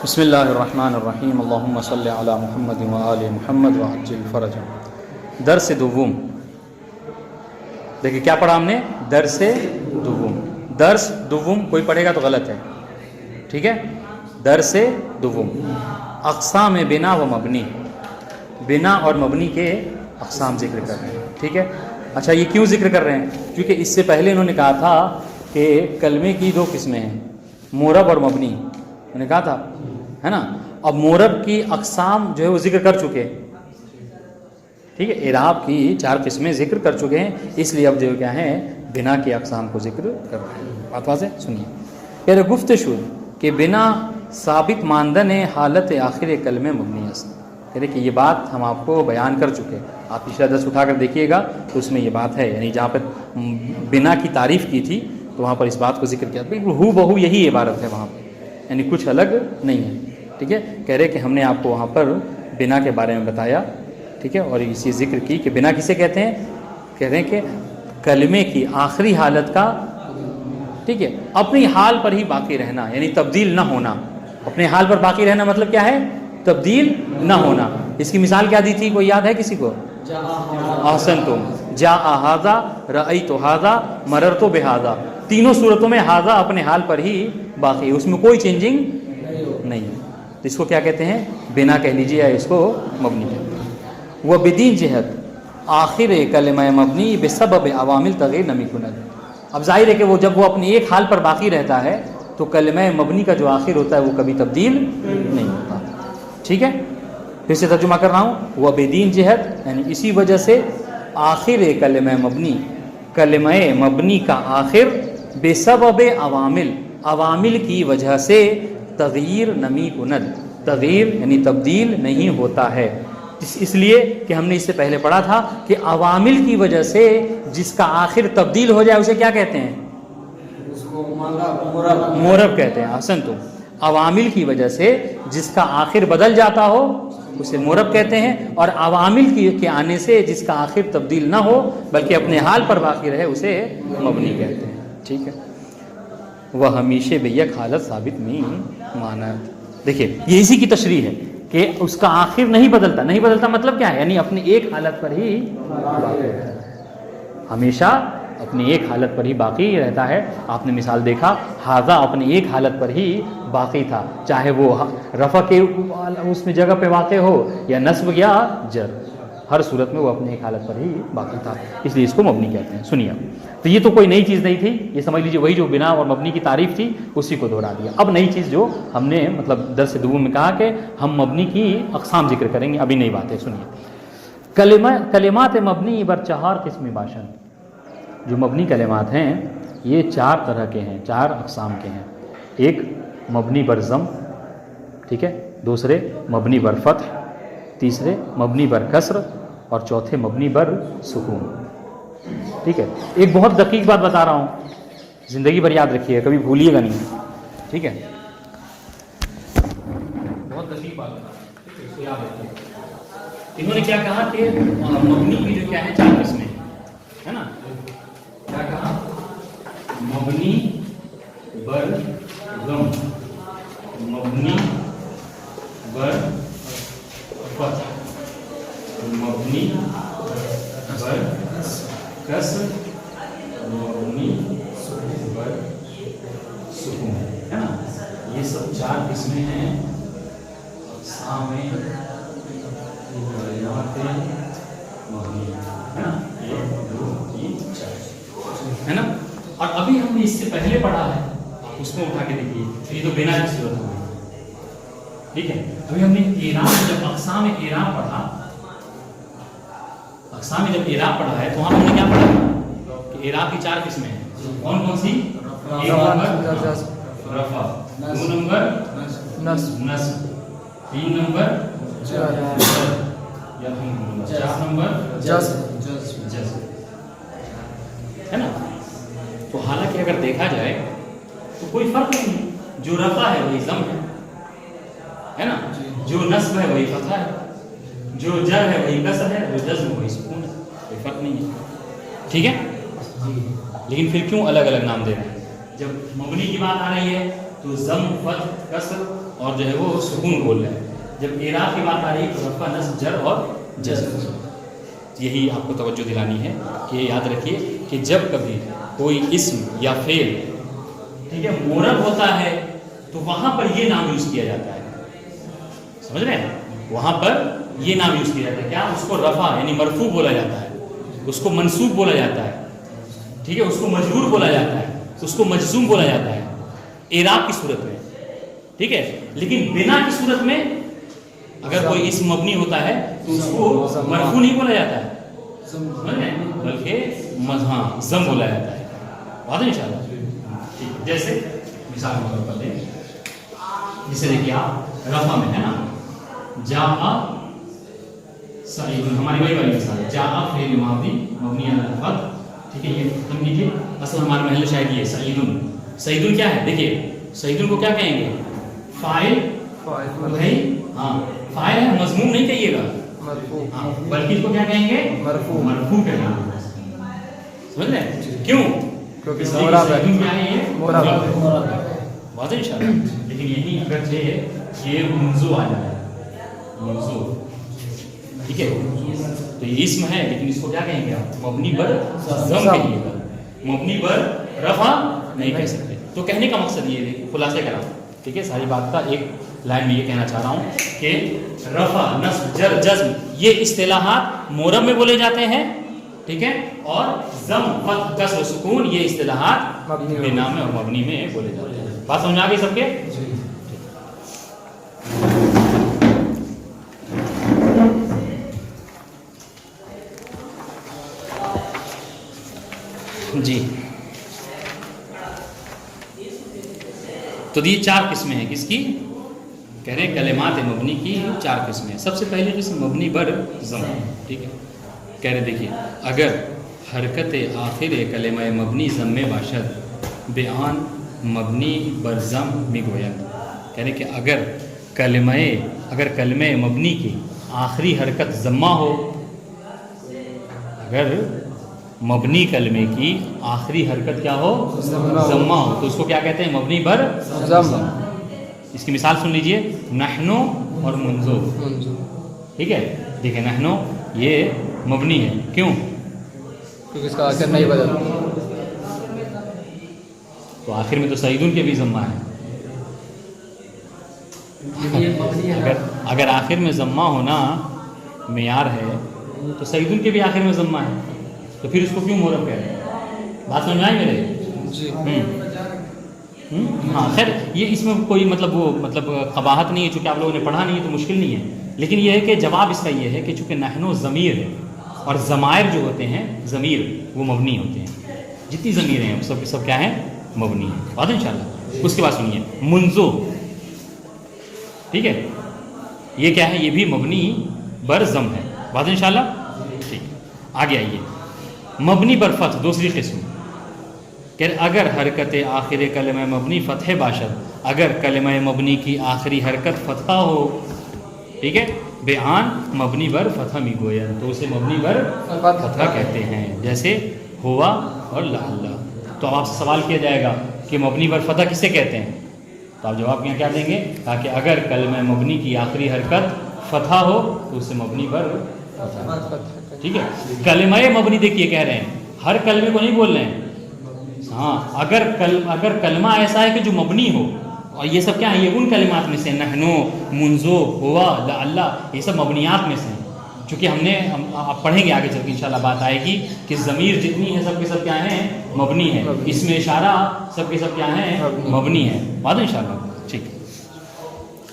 بسم اللہ الرحمن الرحیم اللہم صلی علی محمد وآل محمد وعجل فرجہ۔ درس دوم، دیکھیں کیا پڑھا ہم نے؟ درس دوم۔ درس دوم کوئی پڑھے گا تو غلط ہے، ٹھیک ہے؟ درس دوم اقسام بنا و مبنی، بنا اور مبنی کے اقسام ذکر کر رہے ہیں، ٹھیک ہے؟ اچھا، یہ کیوں ذکر کر رہے ہیں؟ کیونکہ اس سے پہلے انہوں نے کہا تھا کہ کلمے کی دو قسمیں ہیں، مورب اور مبنی، انہوں نے کہا تھا، ہے نا؟ اب مورب کی اقسام جو ہے وہ ذکر کر چکے، ٹھیک ہے؟ اعراب کی 4 قسمیں ذکر کر چکے ہیں، اس لیے اب جو کیا ہے بنا کی اقسام کو ذکر کر رہے ہیں۔ بات واضح؟ سنیے، پہلے گفت شد کہ بنا ثابت ماندن حالت آخر کلمہ مبنی است، کہتے کہ یہ بات ہم آپ کو بیان کر چکے، آپ پچھلا درس اٹھا کر دیکھیے گا تو اس میں یہ بات ہے، یعنی جہاں پر بنا کی تعریف کی تھی تو وہاں پر اس بات کو ذکر کیا، بالکل ہو بہو یہی عبارت ہے وہاں پہ، یعنی کچھ الگ نہیں ہے، ٹھیک ہے؟ کہہ رہے کہ ہم نے آپ کو وہاں پر بنا کے بارے میں بتایا، ٹھیک ہے؟ اور اسی ذکر کی کہ بنا کسے کہتے ہیں؟ کہہ رہے ہیں کہ کلمے کی آخری حالت کا، ٹھیک ہے، اپنی حال پر ہی باقی رہنا، یعنی تبدیل نہ ہونا۔ اپنے حال پر باقی رہنا مطلب کیا ہے؟ تبدیل نہ ہونا۔ اس کی مثال کیا دی تھی؟ کوئی یاد ہے کسی کو؟ احسنتم، جاء ھذا، رأیت ھذا، مررت بھذا، تینوں صورتوں میں ھذا اپنے حال پر ہی باقی ہے، اس میں کوئی چینجنگ نہیں ہے، اس کو کیا کہتے ہیں؟ بنا کہہ لیجیے یا اس کو مبنی کہتے ہیں۔ وہ بدین جہت آخر کلمہ مبنی بسبب عوامل تغیر نمی کند، اب ظاہر ہے کہ وہ جب وہ اپنی ایک حال پر باقی رہتا ہے تو کلمہ مبنی کا جو آخر ہوتا ہے وہ کبھی تبدیل نہیں ہوتا، ٹھیک ہے؟ پھر سے ترجمہ کر رہا ہوں، وہ بدین جہت یعنی اسی وجہ سے آخر کلمہ مبنی، کلمہ مبنی کا آخر بسبب عوامل، عوامل کی وجہ سے تغیر نمی کند، تغیر یعنی تبدیل نہیں ہوتا ہے، اس لیے کہ ہم نے اس سے پہلے پڑھا تھا کہ عوامل کی وجہ سے جس کا آخر تبدیل ہو جائے اسے کیا کہتے ہیں؟ اس کو مورب کہتے ہیں۔ احسن، تو عوامل کی وجہ سے جس کا آخر بدل جاتا ہو اسے مورب کہتے ہیں، اور عوامل کے آنے سے جس کا آخر تبدیل نہ ہو بلکہ اپنے حال پر باقی رہے اسے مبنی کہتے ہیں، ٹھیک ہے؟ وہ ہمیشہ بیک حالت ثابت میں مانت، دیکھیے یہ اسی کی تشریح ہے کہ اس کا آخر نہیں بدلتا، نہیں بدلتا مطلب کیا ہے؟ یعنی اپنی ایک حالت پر ہی باقی رہتا ہے، ہمیشا اپنی ایک حالت پر ہی باقی رہتا ہے۔ آپ نے مثال دیکھا، ھذا اپنی ایک حالت پر ہی باقی تھا، چاہے وہ رفع کے اس میں جگہ پہ واقع ہو یا نصب یا جر، ہر صورت میں وہ اپنی ایک حالت پر ہی باقی تھا، اس لیے اس کو مبنی کہتے ہیں۔ سنیے، تو یہ تو کوئی نئی چیز نہیں تھی، یہ سمجھ لیجیے وہی جو بنا اور مبنی کی تعریف تھی اسی کو دہرا دیا۔ اب نئی چیز جو ہم نے مطلب درس دوم میں کہا کہ ہم مبنی کی اقسام ذکر کریں گے، ابھی نئی بات ہے، سنیے۔ کلمات مبنی بر 4 قسم باشن، جو مبنی کلمات ہیں یہ 4 طرح کے ہیں، 4 اقسام کے ہیں۔ ایک مبنی بر ضم، ٹھیک ہے؟ دوسرے مبنی بر فتح، تیسرے مبنی بر کسر، اور چوتھے مبنی بر سکون، ٹھیک ہے؟ ایک بہت دقیق بات بتا رہا ہوں، زندگی بھر یاد رکھیے گا، کبھی بھولیے گا نہیں، ٹھیک ہے؟ بہت دقیق بات بتا رہا ہوں، ٹھیک ہے؟ اس کو یاد رکھیے۔ انہوں نے کیا کہا کہ مبنی کی جو کیا ہے 4 قسمیں، ہے نا؟ کیا کہا؟ مبنی بر ضم، مبنی بر فتح، مبنی بر کسر، مبنی بر سکون، ہے نا؟ یہ سب 4 قسمیں ہیں اقسام کلمات مبنی، ہے نا؟ 1 2 3 4، ہے نا؟ اور ابھی ہم نے اس سے پہلے پڑھا ہے، آپ اس کو اٹھا کے دیکھیے، یہ تو بنا کی صورت ہو گئی، ٹھیک ہے؟ ابھی ہم نے اعراب، جب اقسام اعراب پڑھا، اقسام جب اعراب پڑھا ہے تو وہاں ہم نے کیا پڑھا کہ اعراب کی 4 قسمیں ہیں، کون کون سی؟ 1 نمبر رفع، 2 نمبر نصب، 3 نمبر جر، 4 نمبر جزم، ہے نا؟ تو حالانکہ اگر دیکھا جائے تو کوئی فرق نہیں، جو رفع ہے وہی ضم ہے نا؟ جو نصب ہے وہی فتح ہے، جو جر ہے وہی کسر ہے، جو جزم وہی سکون ہے، کوئی فرق نہیں ہے، ٹھیک ہے؟ لیکن پھر کیوں الگ الگ نام دے رہے ہیں؟ جب مبنی کی بات آ رہی ہے تو ضم فتح کسر اور جو ہے وہ سکون بول رہے ہیں. جب اعراب کی بات آ رہی ہے تو رفع نصب جر اور جزم. یہی آپ کو توجہ دلانی ہے کہ یاد رکھیے کہ جب کبھی کوئی اسم یا فعل ٹھیک ہے مورب ہوتا ہے تو وہاں پر یہ نام یوز کیا جاتا ہے. سمجھ رہے ہیں؟ وہاں پر یہ نام یوز کیا جاتا ہے. کیا؟ اس کو رفع یعنی مرفوع بولا جاتا ہے, اس کو منصوب بولا جاتا ہے, ٹھیک ہے, اس کو مجرور بولا جاتا ہے, اس کو مجزوم بولا جاتا ہے اعراب کی صورت میں, ٹھیک ہے. لیکن بنا کی صورت میں اگر کوئی اسم مبنی ہوتا ہے تو اس کو مرفوع نہیں بولا جاتا ہے بلکہ ضم بولا جاتا ہے. واضح ان شاء اللہ. جیسے مثال کے طور پر دیں, جسے دیکھیے آپ رفع میں ہے نا جاء سعید, ہماری وہی والی مثال ہے جاء فعل ماضی مبنی علی الفتح, ٹھیک ہے. یہ ختم کیجیے. اصل ہمارے محل شاید یہ سعیدن. سعیدن کیا ہے؟ دیکھیے سعیدن کو کیا کہیں گے؟ فاعل بھائی, ہاں فاعل ہے, مضموم نہیں کہیے گا مرفوع, ہاں بلکہ اس کو کیا کہیں گے؟ مرفوع. مرفوع کہیں گے. سمجھ رہے ہیں کیوں؟ کیونکہ سعیدن کیا ہے؟ یہ مرفوع ہے. واضح ان شاء اللہ. لیکن یہی اگر یہ منزو آ جائے, منزو, ٹھیک ہے, تو یہ اسم ہے لیکن اس کو کیا کہیں گے آپ؟ مبنی بر ضم کہیے گا, مبنی بر رفع نہیں کہہ سکتے. تو کہنے کا مقصد یہ ہے, خلاصے کرا, ٹھیک ہے, ساری بات کا ایک لائن میں یہ کہنا چاہ رہا ہوں کہ رفع نصب جر جزم یہ اصطلاحات مورب میں بولے جاتے ہیں, ٹھیک ہے, اور ضم فتح کسر سکون یہ اصطلاحات بنا میں اور مبنی میں بولے جاتے ہیں. بات سمجھ آ گئی سب کے؟ جی تو یہ 4 قسمیں ہیں. کس کی؟ کہہ رہے کلمات مبنی کی 4 قسمیں. سب سے پہلی قسم مبنی بر ضم, ٹھیک ہے. کہہ رہے دیکھیے اگر حرکت آخر کلمہ مبنی ضم باشد بیان مبنی بر ضم میگویند. کہہ رہے کہ اگر کلمہ مبنی کی آخری حرکت ضمہ ہو, اگر مبنی کلمے کی آخری حرکت کیا ہو؟ ضمہ ہو, تو اس کو کیا کہتے ہیں؟ مبنی بر ضم. اس کی مثال سن لیجئے, نحنو اور منزو, ٹھیک ہے. دیکھیں نحنو یہ مبنی ہے, کیوں؟ کیونکہ اس کا آخر نہیں بدل, تو آخر میں تو سعیدن کے بھی ضمہ ہے. اگر آخر میں ضمہ ہونا معیار ہے تو سعیدن کے بھی آخر میں ضمہ ہے, تو پھر اس کو کیوں مورب کہہ رہے ہیں؟ بات سمجھ آئی میرے؟ ہاں خیر یہ اس میں کوئی مطلب قباحت نہیں ہے, چونکہ آپ لوگوں نے پڑھا نہیں ہے تو مشکل نہیں ہے. لیکن یہ ہے کہ جواب اس کا یہ ہے کہ چونکہ نحنو ضمیر ہے اور ضمائر جو ہوتے ہیں ضمیر وہ مبنی ہوتے ہیں. جتنی ضمیر ہیں سب کے سب کیا ہیں؟ مبنی ہیں. بات ان شاء اللہ. اس کے بعد سنیے منزو, ٹھیک ہے, یہ کیا ہے؟ یہ بھی مبنی بر ضم ہے. بات ان شاء اللہ. ٹھیک, آگے آئیے مبنی بر فتح, دوسری قسم. کہ اگر حرکت آخر کلمہ مبنی فتح باشد, اگر کلمہ مبنی کی آخری حرکت فتح ہو, ٹھیک ہے, بیان مبنی بر فتح میگوین, تو اسے مبنی بر فتح کہتے ہیں. جیسے ہوا اور لعل. تو اب آپ سے سوال کیا جائے گا کہ مبنی بر فتح کسے کہتے ہیں؟ تو آپ جواب کیا دیں گے؟ تاکہ اگر کلمہ مبنی کی آخری حرکت فتح ہو تو اسے مبنی بر فتح, ٹھیک ہے. کلمہ مبنی دیکھیے کہہ رہے ہیں, ہر کلمے کو نہیں بول رہے ہیں. ہاں اگر کلمہ ایسا ہے کہ جو مبنی ہو, اور یہ سب کیا ہے؟ یہ ان کلمات میں سے نحنو, منزو, ہوا, لعل, یہ سب مبنیات میں سے ہیں. چونکہ آپ پڑھیں گے آگے چل کے انشاءاللہ بات آئے گی کہ ضمیر جتنی ہے سب کے سب کیا ہیں؟ مبنی ہے. اس میں اشارہ سب کے سب کیا ہیں؟ مبنی ہے. بات انشاءاللہ. ٹھیک.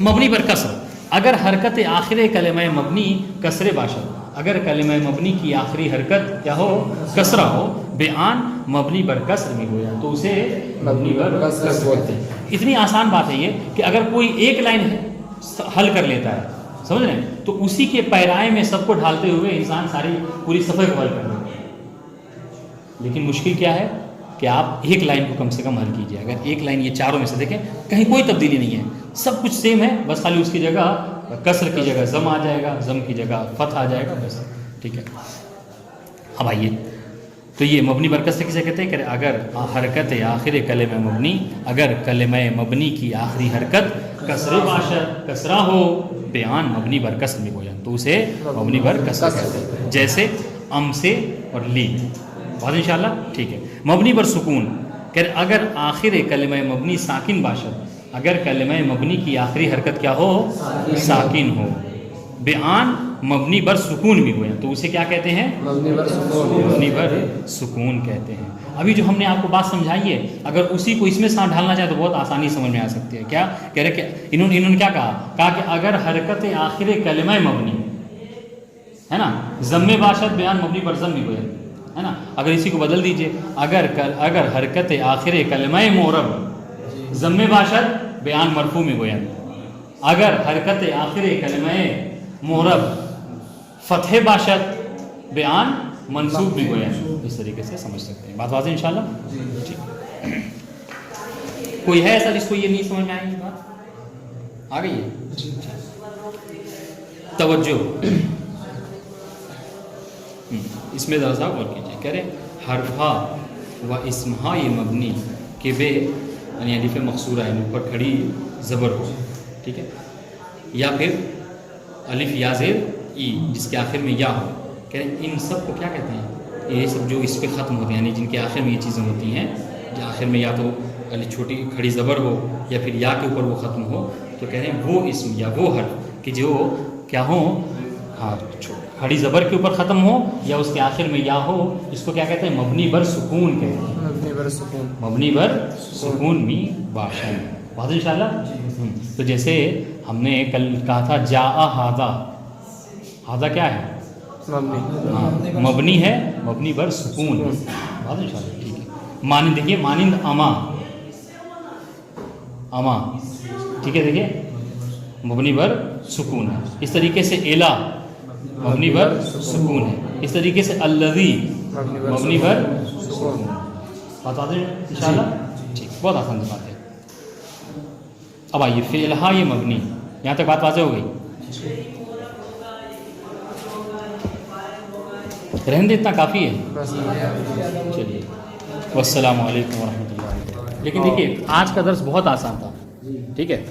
مبنی پر کسر, اگر حرکت آخر کلمہ مبنی کسر باشد, اگر کلمہ مبنی کی آخری حرکت کیا ہو؟ کسرہ ہو, بیان مبنی بر کسر میں ہو جائے تو اسے مبنی بر کسر بولتے ہیں. اتنی آسان بات ہے یہ کہ اگر کوئی ایک لائن حل کر لیتا ہے, سمجھ رہے ہیں, تو اسی کے پیرائے میں سب کو ڈھالتے ہوئے انسان ساری پوری صفحے کو حل کر لیتا ہے. لیکن مشکل کیا ہے کہ آپ ایک لائن کو کم سے کم حل کیجیے. اگر ایک لائن یہ چاروں میں سے دیکھیں کہیں کوئی تبدیلی نہیں ہے, سب کچھ سیم ہے, بس خالی اس کی جگہ کسر کی جگہ ضم آ جائے گا, ضم کی جگہ فتح آ جائے گا, بس. ٹھیک ہے. اب آئیے تو یہ مبنی بر کسر کسے کہتے ہیں کہ اگر حرکت آخر کلمہ مبنی، اگر کلمہ مبنی کی آخری حرکت کسر باشد، کسرہ ہو، بیان مبنی بر کسر میں گویا تو اسے مبنی بر کسر کہتے ہیں، جیسے ام سے اور لی. بات انشاءاللہ ٹھیک ہے. مبنی بر سکون کہ اگر آخر کلمہ مبنی ساکن باشد، اگر کلمہ مبنی کی آخری حرکت کیا ہو؟ ساکن ہو. بیان مبنی بر سکون بھی ہوئے تو اسے کیا کہتے ہیں؟ مبنی بر سکون. مبنی بر سکون کہتے ہیں. ابھی جو ہم نے آپ کو بات سمجھائی ہے اگر اسی کو اس میں ساتھ ڈھالنا چاہے تو بہت آسانی سمجھ میں آ سکتی ہے. کیا کہہ رہے کہ انہوں نے کیا کہا کہ اگر حرکت آخر کلمہ مبنی ہے نا ضم باشد بیان مبنی بر ضم بھی ہوئے ہے نا، اگر اسی کو بدل دیجئے اگر حرکت آخر کلمہ معرب ضم باشد بیان مرفوع میں گویا، اگر حرکت آخر کلمہ معرب فتح باشد بیان منصوب بھی گویا. اس طریقے سے سمجھ سکتے ہیں. بات واضح انشاءاللہ؟ ٹھیک. کوئی ہے ایسا جس کو یہ نہیں سمجھ میں آئی بات؟ آ گئی ہے؟ توجہ اس میں ذرا سا غور کیجیے. کہہ رہے حرفا و اسمہا یہ مبنی کہ بے یعنی الف مقصورہ ہے اوپر کھڑی زبر ہو، ٹھیک ہے، یا پھر الف یا زیر ای جس کے آخر میں یا ہو. کہہ رہے ان سب کو کیا کہتے ہیں؟ یہ سب جو اس پہ ختم ہوتے ہیں یعنی جن کے آخر میں یہ چیزیں ہوتی ہیں، جو آخر میں یا تو الف چھوٹی کھڑی زبر ہو یا پھر یا کے اوپر وہ ختم ہو، تو کہہ رہے ہیں وہ اسم یا وہ حرف کہ جو کیا ہوں، ہاں کھڑی زبر کے اوپر ختم ہو یا اس کے آخر میں یا ہو، اس کو کیا کہتے ہیں؟ مبنی بر سکون کہتے ہیں. مبنی بر سکون. مبنی بر سکون می باشد. بات انشاءاللہ. تو جیسے ہم نے کل کہا تھا جاء ھذا، ھذا کیا ہے؟ مبنی. ہاں مبنی ہے مبنی بر سکون. بات انشاءاللہ ٹھیک ہے. مانند دیکھیے مانند اما، اما ٹھیک ہے، دیکھیے مبنی بر سکون ہے. اس طریقے سے الا مبنی بر سکون ہے. اس طریقے سے الذی مبنی بر سکون. بات واضح ہے انشاءاللہ ٹھیک. بہت آسان سی بات ہے. اب آئیے فعلہا یہ مبنی، یہاں تک بات واضح ہو گئی؟ رہنے اتنا کافی ہے. چلیے والسلام علیکم ورحمۃ اللہ. لیکن دیکھیے آج کا درس بہت آسان تھا، ٹھیک ہے.